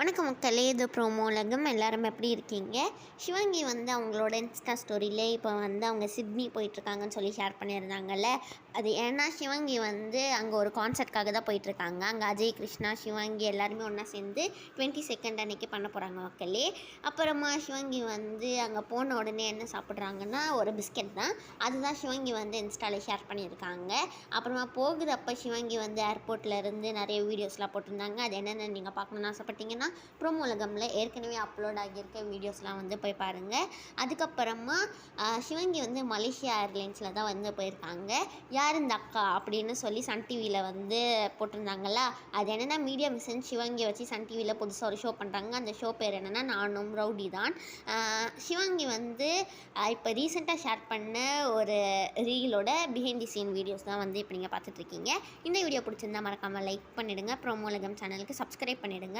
வணக்கம் மக்களே, இது ப்ரோமோ உலகம். எல்லாரும் எப்படி இருக்கீங்க? சிவங்கி வந்து அவங்களோட இன்ஸ்டா ஸ்டோரியிலே இப்போ வந்து அவங்க சிட்னி போயிட்டுருக்காங்கன்னு சொல்லி ஷேர் பண்ணியிருந்தாங்கல்ல. அது ஏன்னா சிவங்கி வந்து அங்கே ஒரு கான்சர்ட்காக தான் போயிட்டுருக்காங்க. அங்கே அஜய் கிருஷ்ணா சிவங்கி எல்லாருமே ஒன்றா சேர்ந்து 22 அன்றைக்கி பண்ண போகிறாங்க மக்களே. அப்புறமா சிவங்கி வந்து அங்கே போன உடனே என்ன சாப்பிட்றாங்கன்னா ஒரு பிஸ்கெட் தான். அதுதான் சிவங்கி வந்து இன்ஸ்டாவில் ஷேர் பண்ணியிருக்காங்க. அப்புறமா போகுறப்ப சிவங்கி வந்து ஏர்போர்ட்டில் இருந்து நிறைய வீடியோஸ்லாம் போட்டிருந்தாங்க. அது என்னென்னு நீங்கள் பார்க்கணுன்னு ஆசைப்பட்டீங்கன்னா ப்ரோமோ உலகம்ல ஏற்கனவே அப்லோட் ஆகியிருக்க வீடியோஸ்லாம் வந்து போய் பாருங்கள். அதுக்கப்புறமா சிவங்கி வந்து மலேசியா ஏர்லைன்ஸில் தான் வந்து போயிருக்காங்க. யார் இந்த அக்கா அப்படின்னு சொல்லி சன் டிவியில் வந்து போட்டிருந்தாங்களா. அது என்னென்னா மீடியா மிஷன் சிவங்கியை வச்சு சன் டிவியில் புதுசாக ஒரு ஷோ பண்ணுறாங்க. அந்த ஷோ பேர் என்னென்னா நானும் ரவுடி தான். சிவங்கி வந்து இப்போ ரீசெண்டாக ஷேர் பண்ண ஒரு ரீலோட பிஹைண்ட் தி சீன் வீடியோஸ் தான் வந்து இப்போ நீங்கள் பார்த்துட்ருக்கீங்க. இந்த வீடியோ பிடிச்சிருந்தா மறக்காமல் லைக் பண்ணிவிடுங்க. ப்ரோமோ உலகம் சேனலுக்கு சப்ஸ்கிரைப் பண்ணிவிடுங்க.